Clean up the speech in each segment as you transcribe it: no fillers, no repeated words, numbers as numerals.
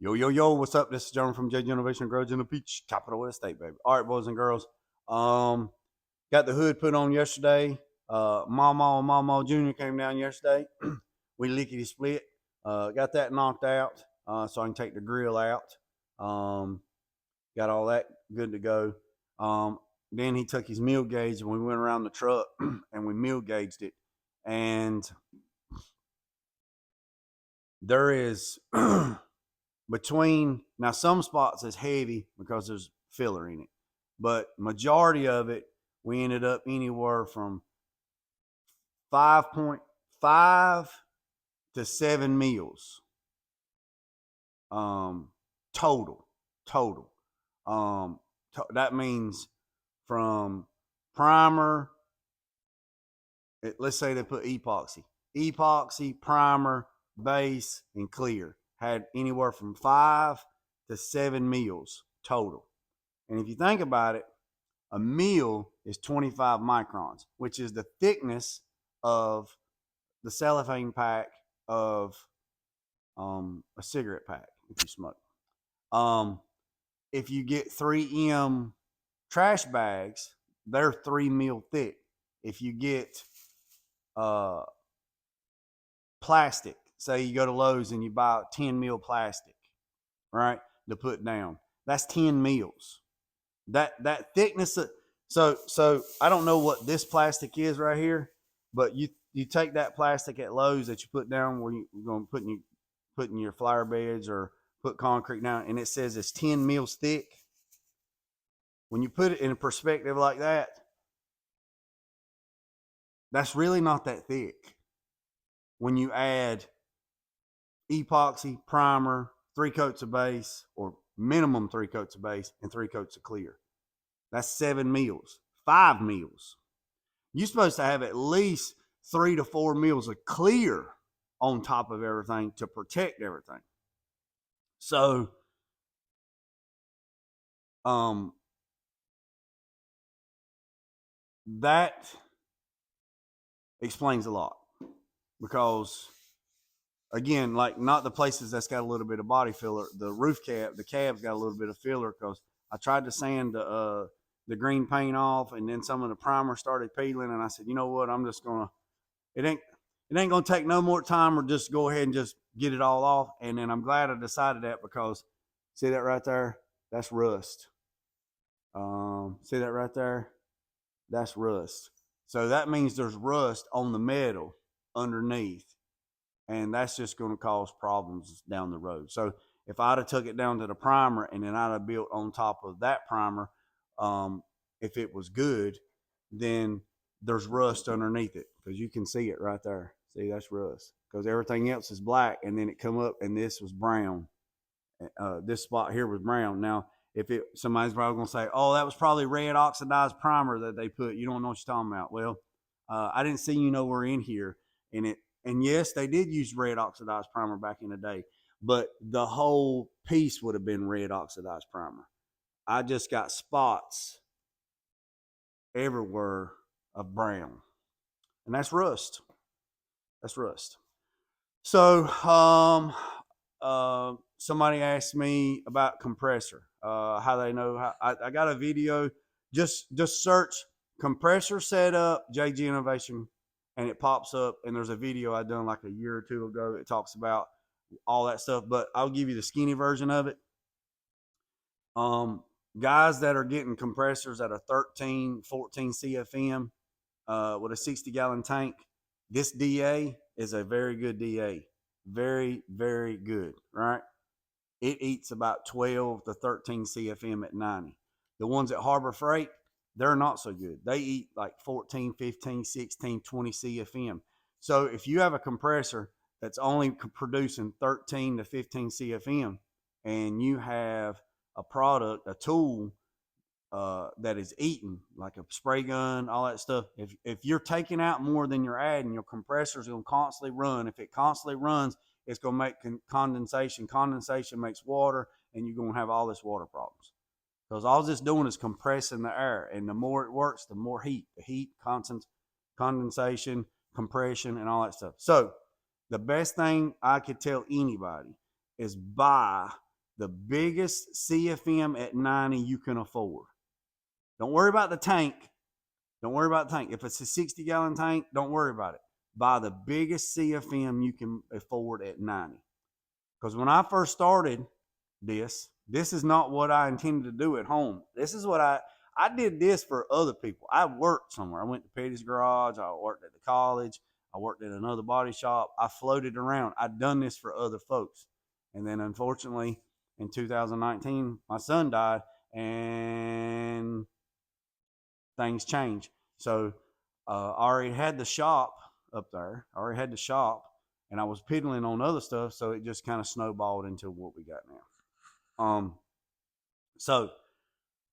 Yo, what's up? This is John from JJ Innovation Garage in the Peach, capital of the state, baby. All right, boys and girls. Um, got the hood put on yesterday. Mama Jr. came down yesterday. We lickety split. Got that knocked out, so I can take the grill out. Got all that good to go. Then he took his meal gauge and we went around the truck and we meal gauged it. And there is between, now some spots is heavy because there's filler in it, but majority of it we ended up anywhere from 5.5 to 7 meals total. That means from primer, let's say they put epoxy, primer, base, and clear. Had anywhere from 5 to 7 meals total. And if you think about it, a meal is 25 microns, which is the thickness of the cellophane pack of a cigarette pack if you smoke. If you get 3M trash bags, they're 3 mil thick. If you get plastic, say you go to Lowe's and you buy 10 mil plastic, right, to put down, that's 10 mils. That thickness so I don't know what this plastic is right here, but you take that plastic at Lowe's that you put down where you're going to put in your flower beds or put concrete down, and it says it's 10 mils thick. When you put it in a perspective like that, that's really not that thick. When you add epoxy, primer, 3 coats of base, or minimum 3 coats of base and 3 coats of clear, that's 7 meals, 5 meals. You're supposed to have at least 3 to 4 meals of clear on top of everything to protect everything. So, that explains a lot, because again, like, not the places that's got a little bit of body filler, the roof cab, the cab's got a little bit of filler, because I tried to sand the green paint off, and then some of the primer started peeling, and I said, you know what, I'm just gonna, it ain't gonna take no more time, or just go ahead and just get it all off. And then I'm glad I decided that, because see that right there, that's rust. See that right there, that's rust. So that means there's rust on the metal underneath, and that's just going to cause problems down the road. So if I'd have took it down to the primer and then I'd have built on top of that primer, if it was good, then there's rust underneath it, because you can see it right there. See, that's rust, because everything else is black, and then it come up and this was brown. This spot here was brown. Now, if somebody's probably going to say, oh, that was probably red oxidized primer that they put. You don't know what you're talking about. Well, I didn't see you nowhere in here. And yes, they did use red oxidized primer back in the day, but the whole piece would have been red oxidized primer. I just got spots everywhere of brown, and that's rust. That's rust. So, somebody asked me about compressor, how they know how. I got a video. Just search compressor setup JG Innovation, and it pops up, and there's a video I done like a year or two ago. It talks about all that stuff, but I'll give you the skinny version of it. Guys that are getting compressors at a 13, 14 CFM with a 60-gallon tank, this DA is a very good DA. Very, very good, right? It eats about 12 to 13 CFM at 90. The ones at Harbor Freight, they're not so good. They eat like 14, 15, 16, 20 CFM. So if you have a compressor that's only producing 13 to 15 CFM, and you have a product, a tool that is eating, like a spray gun, all that stuff, if you're taking out more than you're adding, your compressor is going to constantly run. If it constantly runs, it's going to make condensation. Condensation makes water, and you're going to have all this water problems, because all it's doing is compressing the air, and the more it works, the more heat. The heat, condensation, compression, and all that stuff. So the best thing I could tell anybody is buy the biggest CFM at 90 you can afford. Don't worry about the tank. Don't worry about the tank. If it's a 60-gallon tank, don't worry about it. Buy the biggest CFM you can afford at 90. Because when I first started this is not what I intended to do at home. This is what I did this for other people. I worked somewhere. I went to Petty's Garage. I worked at the college. I worked at another body shop. I floated around. I'd done this for other folks. And then unfortunately in 2019, my son died and things changed. So I already had the shop up there. I already had the shop and I was piddling on other stuff. So it just kind of snowballed into what we got now. So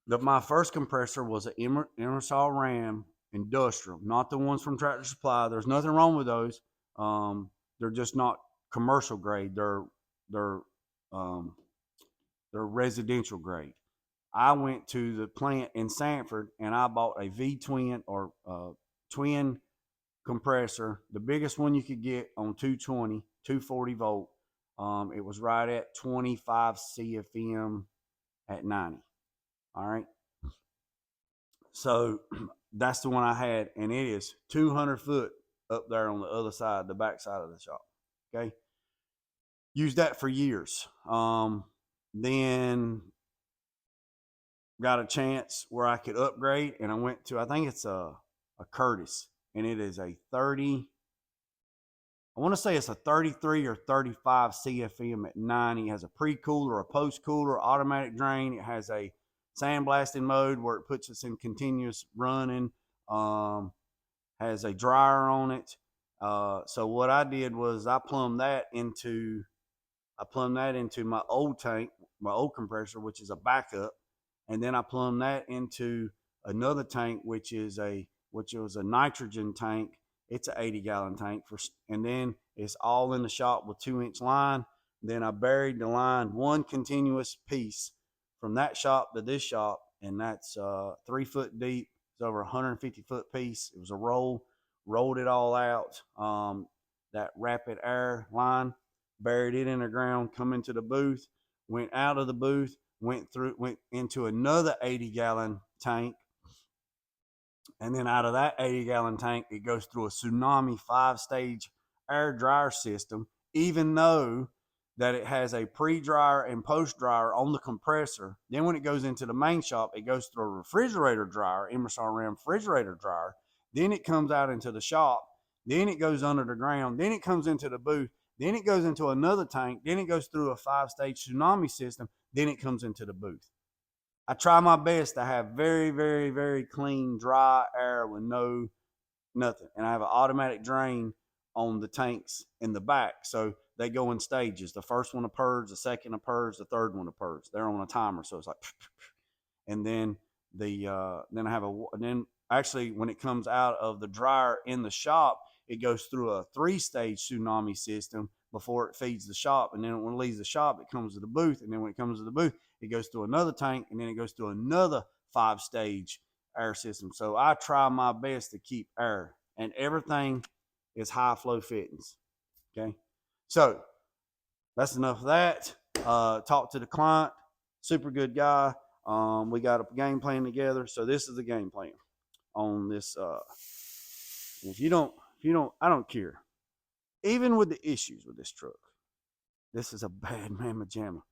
my first compressor was an Emerson Ram industrial, not the ones from Tractor Supply. There's nothing wrong with those. They're just not commercial grade. They're residential grade. I went to the plant in Sanford and I bought a V twin or twin compressor, the biggest one you could get on 220, 240 volt. It was right at 25 CFM at 90. All right. So that's the one I had, and it is 200 foot up there on the other side, the back side of the shop. Okay. Used that for years. Then got a chance where I could upgrade, and I went to, I think it's a Curtis, and it is a 30. I want to say it's a 33 or 35 CFM at 90. It has a pre-cooler, a post-cooler, automatic drain. It has a sandblasting mode where it puts us in continuous running. Has a dryer on it. So what I did was I plumbed that into my old tank, my old compressor, which is a backup, and then I plumbed that into another tank, which was a nitrogen tank. It's an 80-gallon tank and then it's all in the shop with 2-inch line. Then I buried the line, one continuous piece from that shop to this shop, and that's 3 foot deep. It's over 150 foot piece. It was a rolled it all out. That rapid air line, buried it in the ground, come into the booth, went out of the booth, went into another 80-gallon tank. And then out of that 80-gallon tank, it goes through a Tsunami 5-stage air dryer system, even though that it has a pre-dryer and post-dryer on the compressor. Then when it goes into the main shop, it goes through a refrigerator dryer, Emerson Ram refrigerator dryer. Then it comes out into the shop. Then it goes under the ground. Then it comes into the booth. Then it goes into another tank. Then it goes through a 5-stage Tsunami system. Then it comes into the booth. I try my best to have very, very, very clean, dry air with nothing. And I have an automatic drain on the tanks in the back. So they go in stages. The first one to purge, the second to purge, the third one to purge. They're on a timer. So it's like, and then then actually when it comes out of the dryer in the shop, it goes through a 3-stage Tsunami system before it feeds the shop. And then when it leaves the shop, it comes to the booth. And then when it comes to the booth, it goes through another tank, and then it goes through another 5-stage air system. So I try my best to keep air, and everything is high flow fittings. Okay. So that's enough of that. Talk to the client, super good guy. We got a game plan together. So this is the game plan on this. If you don't, I don't care. Even with the issues with this truck, this is a bad mamma jamma.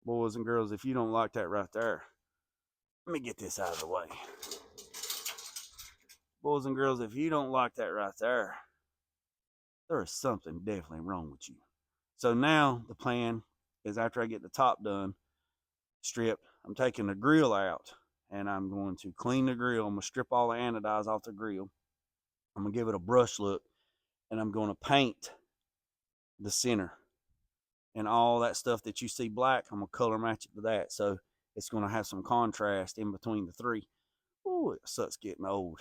Boys and girls, if you don't like that right there, let me get this out of the way. Boys and girls, if you don't like that right there, there is something definitely wrong with you. So now the plan is, after I get the top done, stripped, I'm taking the grill out and I'm going to clean the grill. I'm going to strip all the anodize off the grill. I'm going to give it a brush look, and I'm going to paint the center. And all that stuff that you see black, I'm going to color match it to that. So it's going to have some contrast in between the three. Oh, it sucks getting old.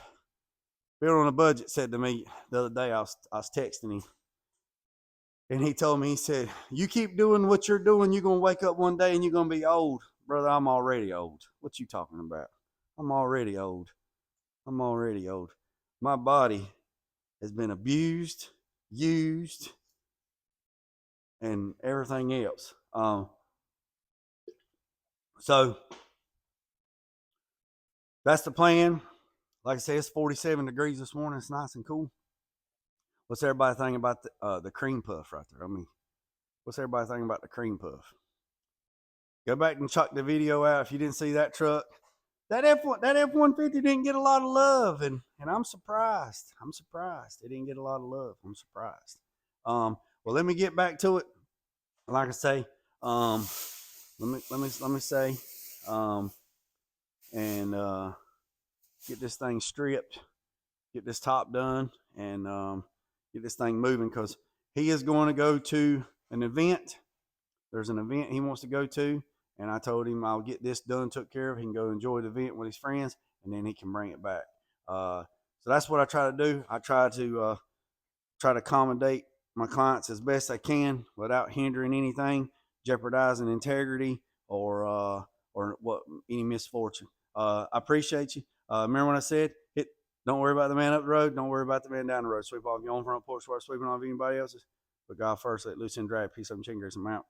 Bill on a Budget said to me the other day, I was texting him, and he told me, he said, you keep doing what you're doing, you're going to wake up one day and you're going to be old. Brother, I'm already old. What you talking about? I'm already old. My body has been abused, used, and everything else. So that's the plan. Like I said, it's 47 degrees this morning. It's nice and cool. What's everybody thinking about the cream puff right there? I mean, what's everybody thinking about the cream puff? Go back and check the video out if you didn't see that truck. That F-150 didn't get a lot of love, and I'm surprised. I'm surprised it didn't get a lot of love. I'm surprised. Well, let me get back to it. Like I say, let me say, and get this thing stripped, get this top done, and get this thing moving because he is going to go to an event. There's an event he wants to go to, and I told him I'll get this done, took care of. He can go enjoy the event with his friends, and then he can bring it back. So that's what I try to do. I try to accommodate my clients as best I can without hindering anything, jeopardizing integrity, or what any misfortune. I appreciate you. Remember when I said, don't worry about the man up the road. Don't worry about the man down the road. Sweep off your own front porch while sweeping off anybody else's. But God first, let loose and drag. Peace up and chicken grease. I'm out.